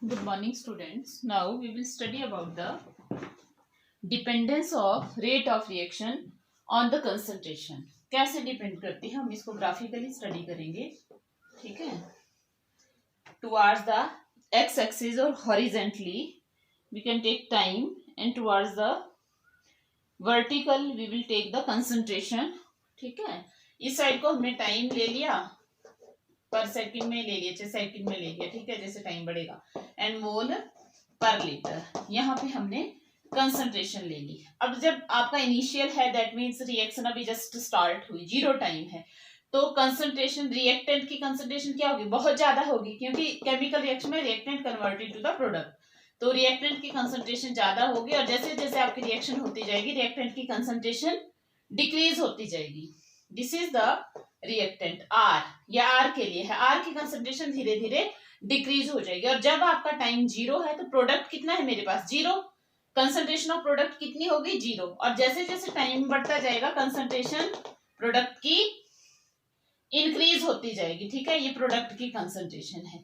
Good morning, students. Now we will study about the dependence of rate of reaction on the concentration. कैसे depend करती है, हम इसको graphically study करेंगे. ठीक है. Towards the x axis or horizontally we can take time, and towards the vertical we will take the concentration. ठीक है. इस साइड को हमने टाइम ले लिया, पर सेकंड में ले लिया, 6 सेकंड में ले लिया. ठीक है, जैसे टाइम बढ़ेगा. एंड मोल पर लीटर, यहाँ पे हमने कंसंट्रेशन ले ली. अब जब आपका इनिशियल है, दैट मीन्स रिएक्शन अभी जस्ट स्टार्ट हुई, 0 टाइम है, तो कंसंट्रेशन, रिएक्टेंट की कंसंट्रेशन क्या होगी, बहुत ज्यादा होगी, क्योंकि केमिकल रिएक्शन में reactant converted to the product. तो रिएक्टेंट की कंसंट्रेशन ज्यादा होगी, और जैसे जैसे आपकी रिएक्शन होती जाएगी, रिएक्टेंट की कंसंट्रेशन डिक्रीज होती जाएगी. This is the reactant R, या आर के लिए है. आर की कंसंट्रेशन धीरे धीरे डिक्रीज हो जाएगी, और जब आपका टाइम 0 है तो प्रोडक्ट कितना है मेरे पास, 0. कंसंट्रेशन ऑफ प्रोडक्ट कितनी होगी, 0. और जैसे जैसे टाइम बढ़ता जाएगा, कंसंट्रेशन प्रोडक्ट की इंक्रीज होती जाएगी. ठीक है, ये प्रोडक्ट की कंसंट्रेशन है.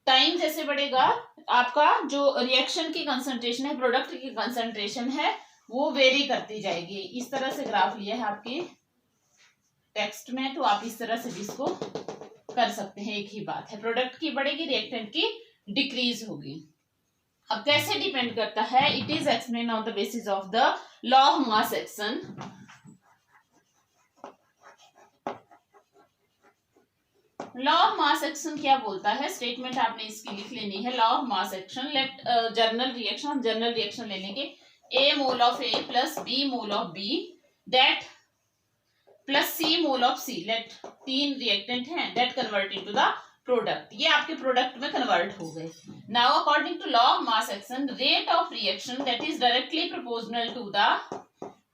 टाइम जैसे बढ़ेगा, आपका जो रिएक्शन की कंसंट्रेशन है, प्रोडक्ट की कंसंट्रेशन है, वो वेरी करती जाएगी. इस तरह से ग्राफ लिया है आपके टेक्स्ट में, तो आप इस तरह से भी इसको कर सकते हैं. एक ही बात है, प्रोडक्ट की बढ़ेगी, रिएक्टेंट की डिक्रीज होगी. अब कैसे डिपेंड करता है, it is explain on the basis of the law of mass action. Law of mass action क्या बोलता है, स्टेटमेंट आपने इसकी लिख लेनी है. Law of mass action, let general reaction, हम जर्नल रिएक्शन ले लेंगे. A mole of A plus B mole of B that plus C mole of C, let 3 reactant हैं, that converted to the product. ये आपके product में convert हो गए. Now according to law of mass action, rate of reaction that is directly proportional to the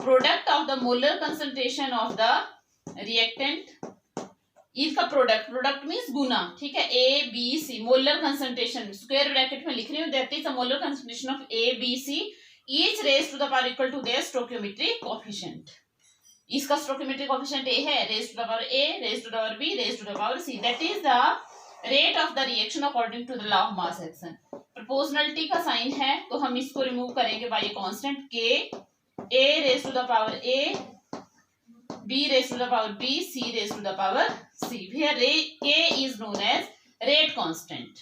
product of the molar concentration of the reactant. इसका product means गुना. ठीक है, A B C, molar concentration square bracket में लिख रही हूँ, that is the molar concentration of A B C, each raise to the power equal to their stoichiometric coefficient. इसका stoichiometric coefficient A है, raise to the power A, raise to the power B, raise to the power C. That is the rate of the reaction according to the law of mass action. Proportionality का sign है, तो हम इसको remove करेंगे bye A constant K. A raise to the power A, B raise to the power B, C raise to the power C. Here K is known as rate constant.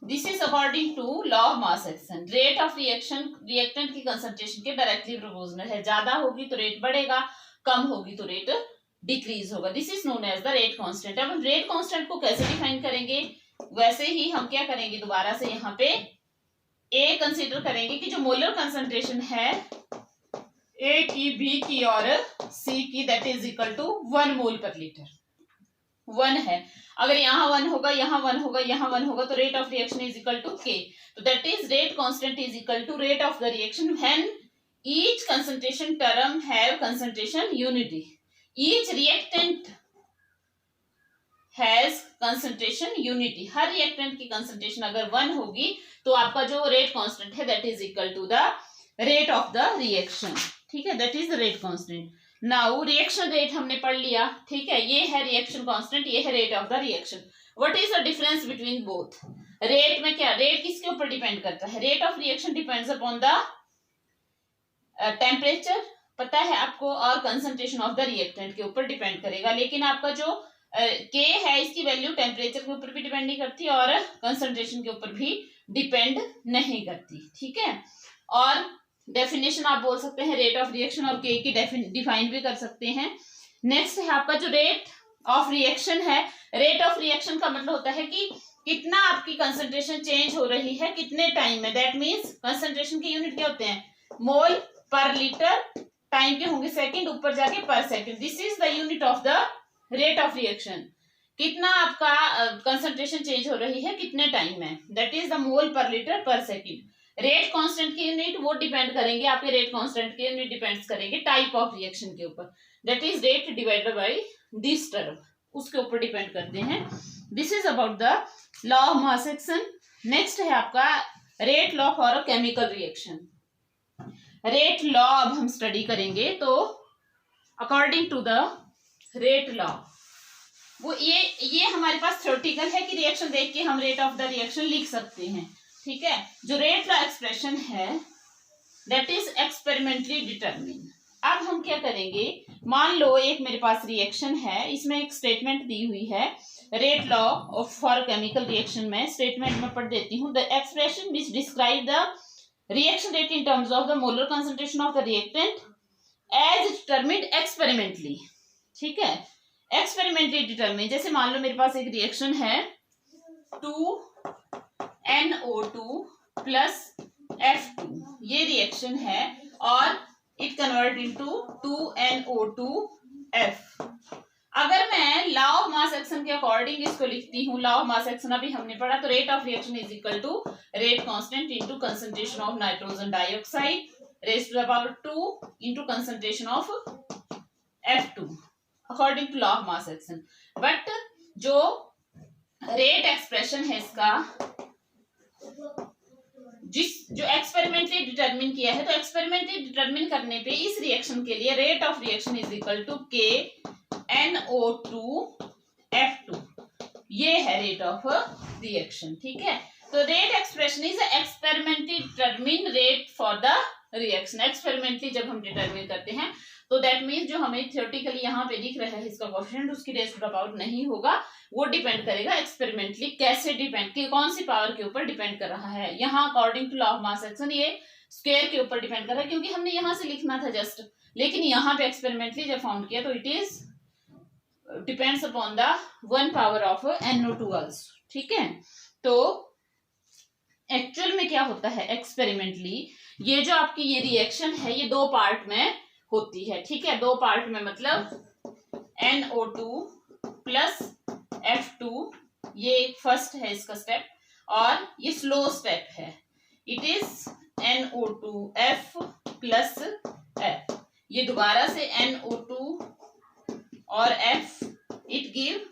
This is according to law of mass action. Rate of reaction reactant की concentration के directly proportional है. ज्यादा होगी तो rate बढ़ेगा, कम होगी तो रेट डिक्रीज होगा. This is known as the rate constant. अब हम रेट कांस्टेंट को कैसे डिफाइन करेंगे, वैसे ही हम क्या करेंगे, दोबारा से यहाँ पे ए कंसीडर करेंगे कि जो मोलर कंसंट्रेशन है ए की, बी की और सी की, दैट इज इक्वल टू 1 मोल पर लीटर. 1 है. अगर यहाँ 1 होगा, यहाँ 1 होगा, यहाँ 1 होगा, तो rate of reaction is equal to K. तो that is rate constant is equal to rate of the reaction when each concentration term have concentration unity. Each reactant has concentration unity. हर रिएक्टेंट की concentration अगर 1 होगी, तो आपका जो rate constant है, that is equal to the rate of the reaction. ठीक है, that is the rate constant. Now reaction rate हमने पढ़ लिया. ठीक है, ये है रिएक्शन कांस्टेंट, ये है rate of the reaction. What is the difference between both. Rate में क्या, रेट किसके ऊपर डिपेंड करता है, rate of reaction depends upon the temperature, पता है आपको, और कंसंट्रेशन ऑफ द रिएक्टेंट के ऊपर डिपेंड करेगा. लेकिन आपका जो के है, इसकी वैल्यू टेम्परेचर के ऊपर भी डिपेंड नहीं करती और कंसंट्रेशन के ऊपर भी डिपेंड नहीं करती. ठीक है, और डेफिनेशन आप बोल सकते हैं रेट ऑफ रिएक्शन, और के की डिफाइन भी कर सकते हैं. नेक्स्ट है आपका जो रेट ऑफ रिएक्शन है. रेट ऑफ रिएक्शन का मतलब होता है कि कितना आपकी कंसंट्रेशन चेंज हो रही है, कितने टाइम में. दैट मीन्स कंसंट्रेशन के यूनिट क्या होते हैं, मोल पर लीटर, टाइम के होंगे सेकंड, ऊपर जाके पर second. This is the unit of the rate of reaction. कितना आपका कंसंट्रेशन चेंज हो रही है, कितने टाइम में, दैट इज द मोल पर लीटर पर सेकंड. रेट कांस्टेंट की यूनिट वो डिपेंड करेंगे, आपके रेट कांस्टेंट की यूनिट डिपेंड्स करेंगे टाइप ऑफ रिएक्शन के ऊपर. That is rate divided by this term, उसके ऊपर डिपेंड करते हैं. This is about the law of mass action. Next है आपका rate law for a chemical reaction. Rate law अब हम स्टडी करेंगे. तो according to the rate law, वो ये हमारे पास थ्योरेटिकल है कि रिएक्शन देख के हम रेट ऑफ द रिएक्शन लिख सकते हैं, ठीक है। जो रेट लॉ एक्सप्रेशन है दैट इज एक्सपेरिमेंटली डिटरमिन। अब हम क्या करेंगे, मान लो एक मेरे पास रिएक्शन है, इसमें एक स्टेटमेंट दी हुई है rate law of for chemical reaction में, स्टेटमेंट में पढ़ देती हूँ। The expression which describe the reaction rate in terms of the molar concentration of the reactant as determined experimentally, ठीक है। एक्सपेरिमेंटली डिटरमिन, जैसे मान लो मेरे पास एक रिएक्शन है 2NO2 प्लस F2, ये रिएक्शन है और इट कन्वर्ट इनटू 2NO2F। अगर मैं लॉ ऑफ मास एक्शन के अकॉर्डिंग इसको लिखती हूँ, लॉ ऑफ मास एक्शन अभी हमने पढ़ा, तो rate of reaction is equal to rate constant into concentration of nitrogen dioxide raised to the power 2 into concentration of F2 according to law of mass action. But जो rate expression है इसका, जो experimentally determine किया है, तो experimentally determine करने पे इस रिएक्शन के लिए rate of reaction is equal to KNO2F2, ये है रेट ऑफ रिएक्शन, ठीक है। तो rate expression is experimentally determine rate for the reaction. Experimentally जब हम डिटरमिन करते हैं तो दैट मीन्स जो हमें थ्योरेटिकली यहाँ पे दिख रहा है इसका कोएफिशिएंट, उसकी रेज़ टू द पावर नहीं होगा, वो डिपेंड करेगा एक्सपेरिमेंटली कैसे डिपेंड, कि कौन सी पावर के ऊपर डिपेंड कर रहा है। यहाँ according to law of mass action ये स्क्वायर के ऊपर डिपेंड कर रहा है, क्योंकि हमने यहाँ से लिखना था जस्ट, लेकिन यहाँ पे एक्सपेरिमेंटली जब फाउंड किया तो it is depends upon the 1 power of NO2 also, ठीक है। तो एक्चुअल में क्या होता है, एक्सपेरिमेंटली ये जो आपकी ये रिएक्शन है ये 2 पार्ट में होती है, ठीक है। 2 पार्ट में मतलब NO2 प्लस F2, ये फर्स्ट है इसका स्टेप, और ये स्लो स्टेप है, it is NO2F plus F। ये दोबारा से NO2 और F, इट गिव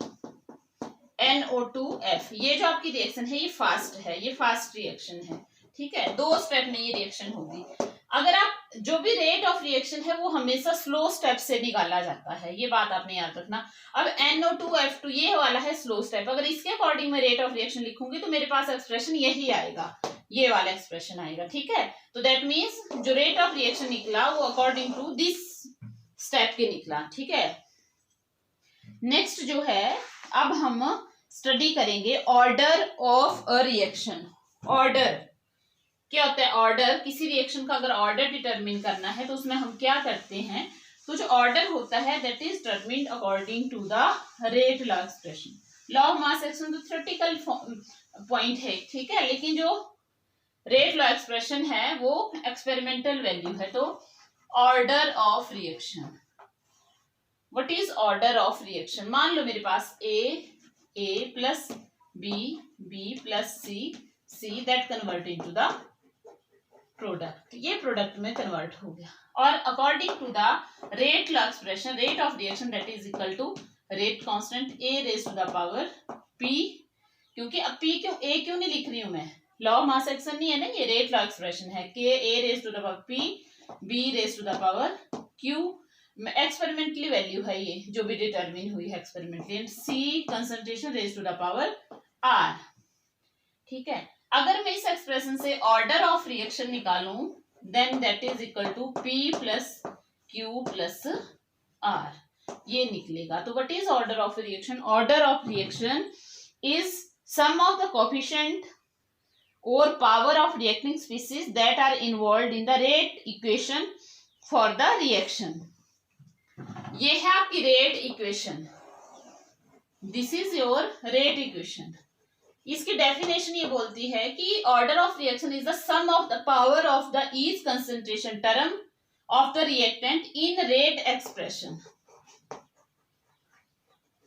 NO2F। ये जो आपकी रिएक्शन है ये फास्ट है, ये फास्ट रिएक्शन है, ठीक है। 2 स्टेप में ये रिएक्शन होगी। अगर आप जो भी रेट ऑफ रिएक्शन है वो हमेशा स्लो स्टेप से निकाला जाता है, ये बात आपने याद रखना। अब NO2F2 ये वाला है स्लो स्टेप, अगर इसके अकॉर्डिंग मैं रेट ऑफ रिएक्शन लिखूंगी तो मेरे पास एक्सप्रेशन यही आएगा, ये वाला एक्सप्रेशन आएगा, ठीक है। तो दैट मीन्स जो रेट ऑफ रिएक्शन निकला वो अकॉर्डिंग टू दिस स्टेप के निकला, ठीक है। नेक्स्ट जो है, अब हम स्टडी करेंगे order of a reaction. Order क्या होता है, ऑर्डर, किसी रिएक्शन का अगर ऑर्डर डिटरमिन करना है तो उसमें हम क्या करते हैं, तो जो ऑर्डर होता है that is determined according to the rate law expression. Law of mass action तो थ्योरेटिकल पॉइंट है, ठीक है, लेकिन जो रेट लॉ एक्सप्रेशन है वो एक्सपेरिमेंटल वैल्यू है। तो order of reaction, what is order of reaction, मान लो मेरे पास A plus B plus C that convert into the product, ये प्रोडक्ट में कन्वर्ट हो गया। और according to the rate law expression, rate of reaction that is equal to rate constant A raise to the power P, क्योंकि अब P क्यों A क्यों नहीं लिख रही हूं मैं, लॉ ऑफ मास एक्शन नहीं है ना, ये रेट लॉ एक्सप्रेशन है, K A raise to the power P B raise to the power Q, experimentally value है ये जो भी डिटरमिन हुई है experimentally, and C concentration raise to the power R, ठीक है। अगर मैं इस एक्सप्रेशन से ऑर्डर ऑफ रिएक्शन निकालूं then that is equal to P plus Q plus R, ये निकलेगा। तो what is order of reaction, order of reaction is sum of the coefficient और power of reacting species that are involved in the rate equation for the reaction. ये है आपकी rate equation, this is your rate equation. इसकी definition ये बोलती है कि order of reaction is the sum of the power of the each concentration term of the reactant in rate expression.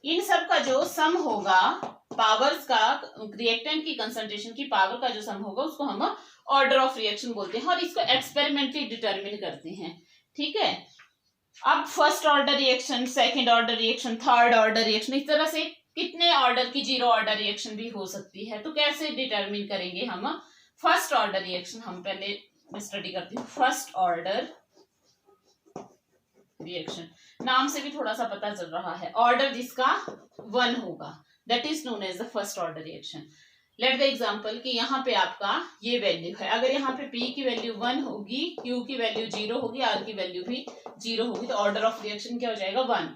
इन सब का जो सम होगा, पावर्स का, रिएक्टेंट की कंसंट्रेशन की पावर का जो सम होगा उसको हम ऑर्डर ऑफ रिएक्शन बोलते हैं, और इसको एक्सपेरिमेंटली डिटरमिन करते हैं, ठीक है। अब first order reaction, second order reaction, third order reaction, इस तरह से कितने ऑर्डर की जीरो ऑर्डर रिएक्शन भी हो सकती है। तो कैसे डिटरमिन करेंगे हम फर्स्ट ऑर्डर रिएक्शन, हम पहले स्टडी करते हैं फर्स्ट ऑर्डर रिएक्शन। नाम से भी थोड़ा सा पता चल रहा है, ऑर्डर जिसका 1 होगा that is known as the first order reaction. Let the example कि यहाँ पे आपका ये वैल्यू है, अगर यहाँ पे P की वैल्यू 1 होगी, Q की वैल्यू 0 होगी, R की वैल्यू भी 0 होगी, तो ऑर्डर ऑफ रिएक्शन क्या हो जाएगा 1।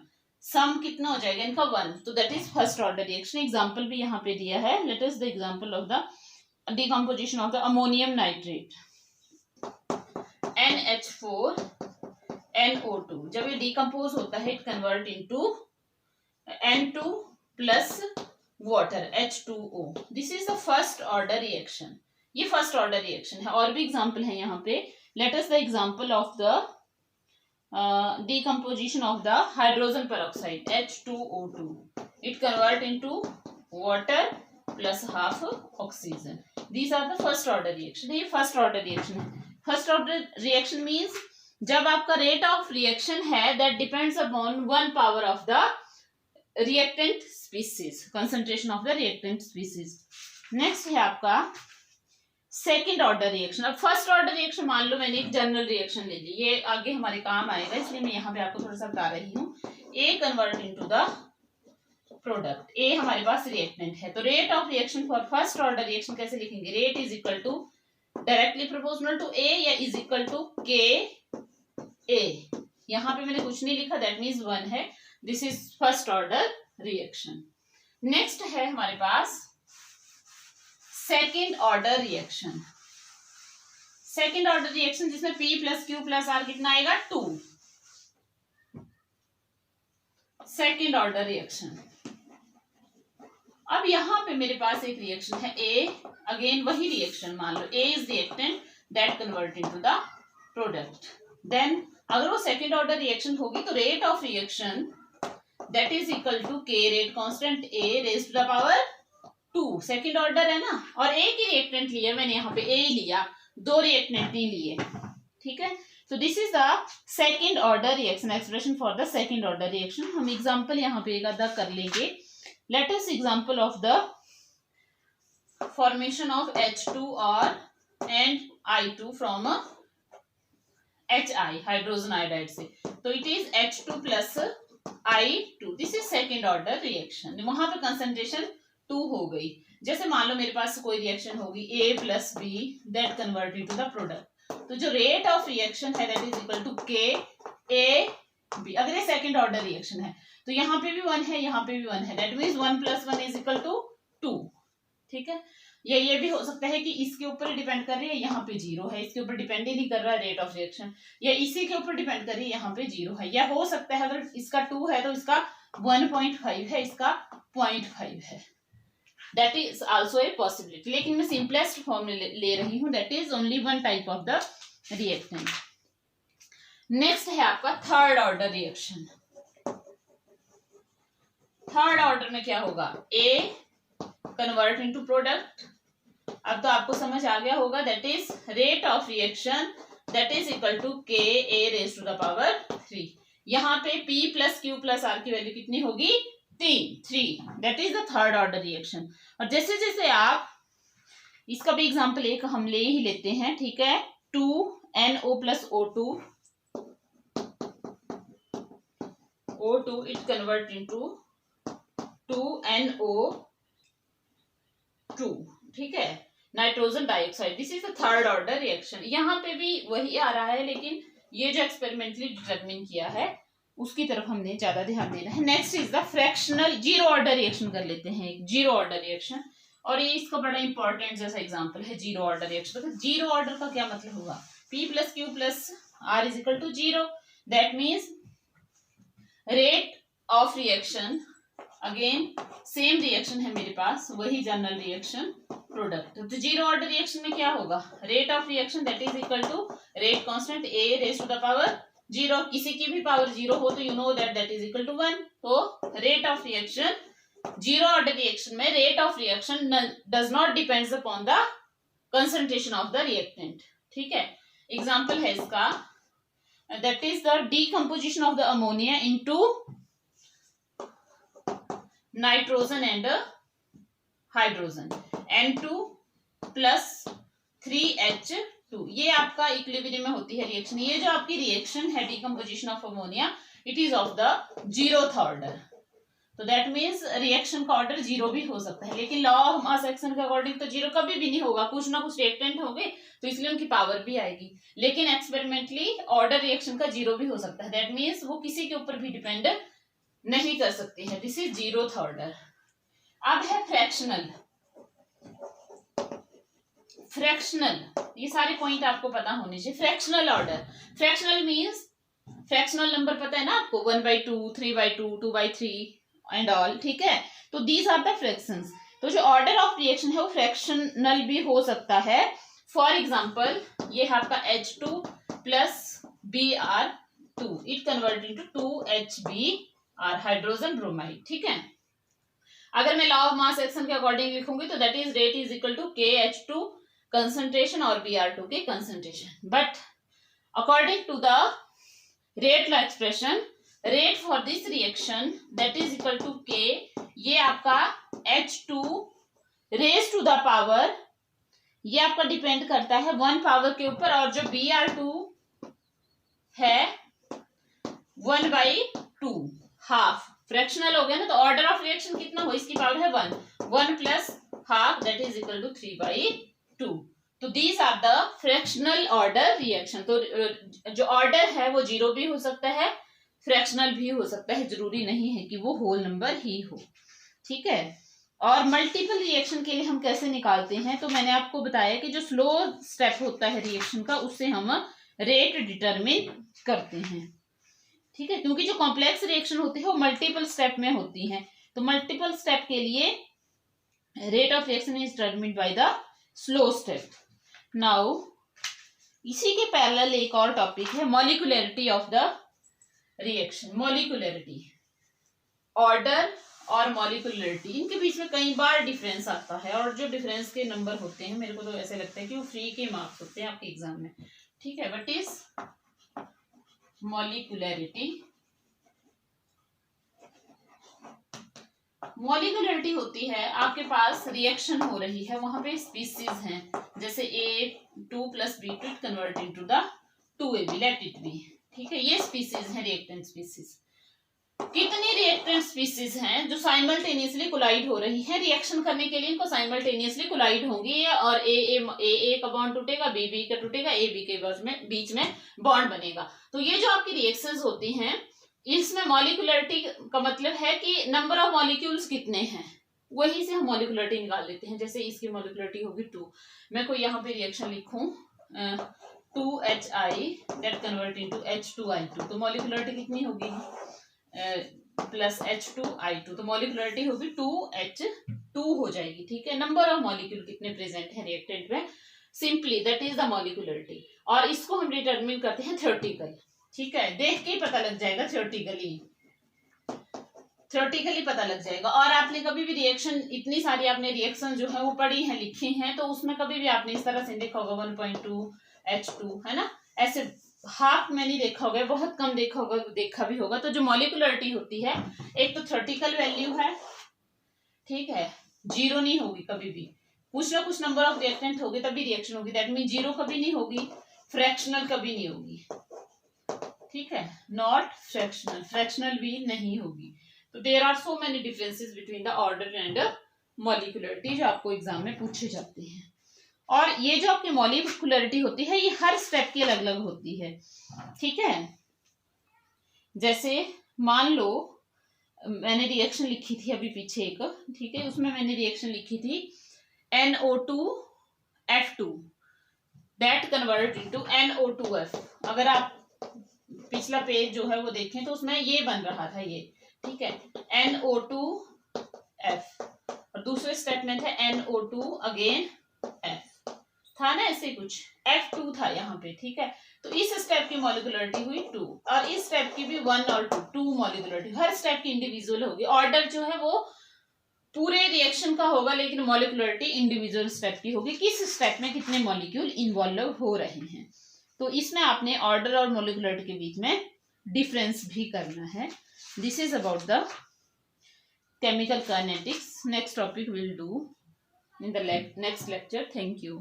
सम कितना हो जाएगा इनका 1, तो that is first order reaction. Example भी यहाँ पे दिया है, let us the example of the decomposition of the ammonium nitrate NH4NO2। जब ये डिकम्पोज होता है it convert into N2 plus water H2O। This is the first order reaction, ये फर्स्ट ऑर्डर रिएक्शन है। और भी एग्जांपल है यहाँ पे, let us the example of the decomposition of the hydrogen peroxide H2O2, it convert into water plus half oxygen. These are the first order reaction। ये first order reaction है। first order reaction means जब आपका rate of reaction है that depends upon 1 power of the reactant species, concentration of the reactant species। next है आपका second order reaction. अब first order reaction मान लो मैंने एक जनरल रिएक्शन ले ली, ये आगे हमारे काम आएगा इसलिए मैं यहाँ पे आपको थोड़ा सा बता रही हूँ। A convert into the product, A हमारे पास रिएक्टेंट है, तो rate of reaction for first order reaction कैसे लिखेंगे, rate is equal to directly proportional to A या इज इक्वल टू के ए। यहाँ पे मैंने कुछ नहीं लिखा, दैट मीन्स 1 है। This is first order reaction. Next है हमारे पास second order reaction. Second order reaction जिसमें P plus Q plus R कितना आएगा 2। Second order reaction. अब यहां पे मेरे पास एक रिएक्शन है A, अगेन वही रिएक्शन मान लो A is reactant that convert into the product. Then अगर वो सेकेंड ऑर्डर रिएक्शन होगी तो rate of reaction that is equal to K rate constant A raised to the power 2। Second order है ना, और एक ही रिएक्टेंट लिया मैंने, यहाँ पे A लिया, 2 रिएक्टेंट नहीं लिए, ठीक है। So this is the second order reaction, expression for the second order reaction. हम एग्जांपल यहाँ पे एक आधा कर लेंगे। Let us example of the formation of H2R and I2 from HI hydrogen iodide से, तो it is H2 plus I2। This is second order reaction. वहां पे कंसंट्रेशन 2 हो गई। जैसे मान लो मेरे पास कोई रिएक्शन होगी A plus B that convert into the product, तो जो रेट ऑफ रिएक्शन है that is equal to K A B। अगर ये सेकेंड ऑर्डर रिएक्शन है तो यहाँ पे भी 1 है, यहाँ पे भी 1 है, that means 1 plus 1 is equal to 2, ठीक है। ये भी हो सकता है कि इसके ऊपर डिपेंड कर रही है, यहाँ पे 0 है, इसके ऊपर डिपेंड ही नहीं कर रहा है रेट ऑफ रिएक्शन, या इसी के ऊपर डिपेंड कर रही है, यहाँ पे 0 है। या हो सकता है अगर इसका 2 है तो इसका 1.5 है, इसका 0.5 है, that is also a possibility. लेकिन मैं सिंपलेस्ट फॉर्म में ले रही हूं, that is only 1 type of the reactant. Next है आपका third order reaction. Third order में क्या होगा, A कन्वर्ट इनटू प्रोडक्ट। अब तो आपको समझ आ गया होगा, that is rate of reaction that is equal to K A raise to the power 3। यहाँ पे P plus Q plus R की वैल्यू कितनी होगी 3, that is the third order reaction. और जैसे जैसे आप इसका भी एग्जांपल एक हम ले ही लेते हैं, ठीक है। 2NO plus O2 it convert into 2NO2, ठीक है, nitrogen dioxide. This is the third order reaction. यहाँ पे भी वही आ रहा है, लेकिन ये जो एक्सपेरिमेंटली डिटरमिन किया है उसकी तरफ हमने ज्यादा ध्यान देना है। Next is the fractional zero order reaction कर लेते हैं, एक जीरो ऑर्डर रिएक्शन, और ये इसका बड़ा इंपॉर्टेंट जैसा एग्जांपल है जीरो ऑर्डर रिएक्शन। तो जीरो ऑर्डर का क्या मतलब होगा, P plus Q plus R is equal to 0, that means rate of reaction, again same reaction है मेरे पास, वही जनरल रिएक्शन प्रोडक्ट। तो जीरो ऑर्डर रिएक्शन में क्या होगा, rate of reaction that is equal to rate constant A raise to the power 0, किसी की भी पावर 0 हो तो you know that is equal to 1। तो rate of reaction zero order reaction में rate of reaction does not depends upon the concentration of the reactant, ठीक है। Example है इसका, that is the decomposition of the ammonia into nitrogen and hydrogen N2 plus 3H2। ये आपका equilibrium में होती है रिएक्शन। ये जो आपकी रिएक्शन है decomposition of ammonia, it is of the 0th order. तो दैट मीन्स रिएक्शन का ऑर्डर 0 भी हो सकता है, लेकिन लॉ ऑफ मास एक्शन के अकॉर्डिंग तो 0 कभी भी नहीं होगा, कुछ ना कुछ रिएक्टेंट होंगे तो इसलिए उनकी पावर भी आएगी। लेकिन एक्सपेरिमेंटली ऑर्डर रिएक्शन का 0 भी हो सकता है, दैट मीन्स वो किसी के ऊपर भी डिपेंड नहीं कर सकती है। This is 0th order. अब है फ्रैक्शनल। फ्रैक्शनल, ये सारे पॉइंट आपको पता होने चाहिए। Fractional order, fractional means fractional number पता है ना आपको, 1/2, 3/2, 2/3 एंड ऑल, ठीक है। तो दीज आर द फ्रैक्शंस। तो जो ऑर्डर ऑफ रिएक्शन है वो फ्रैक्शनल भी हो सकता है। फॉर एग्जांपल ये है आपका H2 plus Br2, it convert into 2HBr, hydrogen bromide, ठीक है। अगर मैं लॉ ऑफ मास एक्शन के अकॉर्डिंग लिखूंगी तो that is rate is equal to KH2 concentration और Br2 के concentration. But according to the rate law expression, rate for this reaction that is equal to K, ये आपका H2 raise to the power, ये आपका depend करता है 1 power के ऊपर, और जो Br2 है 1/2, हाफ। फ्रैक्शनल हो गया ना, तो ऑर्डर ऑफ रिएक्शन कितना हो, इसकी पावर है 1 plus half that is equal to 3/2। तो these are the fractional order reaction. तो जो ऑर्डर है वो 0 भी हो सकता है, फ्रैक्शनल भी हो सकता है, जरूरी नहीं है कि वो होल नंबर ही हो, ठीक है। और मल्टीपल रिएक्शन के लिए हम कैसे निकालते हैं, तो मैंने आपको बताया कि जो स्लो स्टेप होता है रिएक्शन का, उससे हम रेट डिटरमिन करते हैं, ठीक है। क्योंकि जो कॉम्प्लेक्स रिएक्शन होती है वो मल्टीपल स्टेप में होती है, तो मल्टीपल स्टेप के लिए rate of reaction is determined by the slow step. Now इसी के पैरेलल एक और टॉपिक है molecularity of the reaction. Molecularity, order और मॉलिक्यूलरिटी, इनके बीच में कई बार डिफरेंस आता है, और जो डिफरेंस के नंबर होते हैं मेरे को तो ऐसे लगता है कि वो फ्री के मार्क्स होते हैं आपके एग्जाम में, ठीक है। What is molecularity? मॉलिक्यूलरिटी होती है आपके पास रिएक्शन हो रही है, वहां पे स्पीसीज हैं, जैसे A2 + B2 convert into the 2AB, let it be, ठीक है। ये स्पीसीज हैं रिएक्टेंट स्पीसीज। कितनी रिएक्टेंट स्पीसीज हैं जो साइमल्टेनियसली कोलाइड हो रही है? रिएक्शन करने के लिए इनको साइमल्टेनियसली कोलाइड होंगी, और ए का बॉन्ड टूटेगा, बी का टूटेगा, AB के बीच में बॉन्ड बनेगा। तो ये जो आपकी रिएक्शंस होती हैं, इसमें मॉलिक्यूलरिटी का मतलब है कि नंबर ऑफ मॉलिक्यूल्स कितने हैं, वही से हम मॉलिक्यूलरिटी निकाल लेते हैं। जैसे इसकी मॉलिक्यूलरिटी होगी 2, मैं कोई यहाँ पे रिएक्शन लिखूं 2HI that convert into H2I2, तो मॉलिक्यूलरिटी कितनी होगी प्लस H2I2, तो मॉलिक्यूलरिटी होगी 2H2 हो जाएगी, ठीक है। नंबर ऑफ मॉलिक्यूल कितने प्रेजेंट है रिएक्टेंट में, simply that is the molecularity, और इसको हम डिटरमिन करते हैं थ्योरेटिकल, ठीक है। देख के ही पता लग जाएगा, थ्योरेटिकली पता लग जाएगा। और आपने कभी भी रिएक्शन, इतनी सारी आपने रिएक्शन जो है वो पढ़ी है, लिखी हैं, तो उसमें कभी भी आपने इस तरह से देखा होगा 1.2 H2, है ना, ऐसे हाफ में नहीं देखा होगा, बहुत कम देखा होगा, देखा भी होगा। तो जो मॉलिक्यूलरिटी होती है, एक तो थ्योरेटिकल वैल्यू है, ठीक है, 0 नहीं होगी कभी भी, कुछ ना कुछ नंबर ऑफ रिएक्टेंट होगी तभी रिएक्शन होगी, दैट मीन 0 कभी नहीं होगी, फ्रैक्शनल कभी नहीं होगी, ठीक है, नॉट फ्रैक्शनल, फ्रैक्शनल भी नहीं होगी। तो there are so many differences between the order and molecularity जो आपको एग्जाम में पूछे जाते हैं। और ये जो आपकी मॉलिक्यूलरिटी होती है, ये हर स्टेप की अलग अलग होती है, ठीक है। जैसे मान लो मैंने रिएक्शन लिखी थी अभी पीछे एक, ठीक है, उसमें मैंने रिएक्शन लिखी थी NO2F2 that convert into NO2F। अगर आप पिछला पेज जो है वो देखें तो उसमें ये बन रहा था, ये, ठीक है, NO2F, और दूसरे स्टेप में था NO2 अगेन F, था ना, ऐसे कुछ F2 था यहाँ पे, ठीक है। तो इस स्टेप की मॉलिक्यूलरिटी हुई 2, और इस स्टेप की भी 1 और 2 मॉलिक्यूलरिटी, हर स्टेप की इंडिविजुअल होगी। ऑर्डर जो है वो पूरे रिएक्शन का होगा, लेकिन मॉलिक्यूलरिटी इंडिविजुअल स्टेप की होगी, किस स्टेप में कितने मॉलिक्यूल इन्वॉल्व हो रहे हैं। तो इसमें आपने ऑर्डर और मॉलिक्यूलरिटी के बीच में डिफरेंस भी करना है। This is about the chemical kinetics. Next topic will do in the next lecture. Thank you.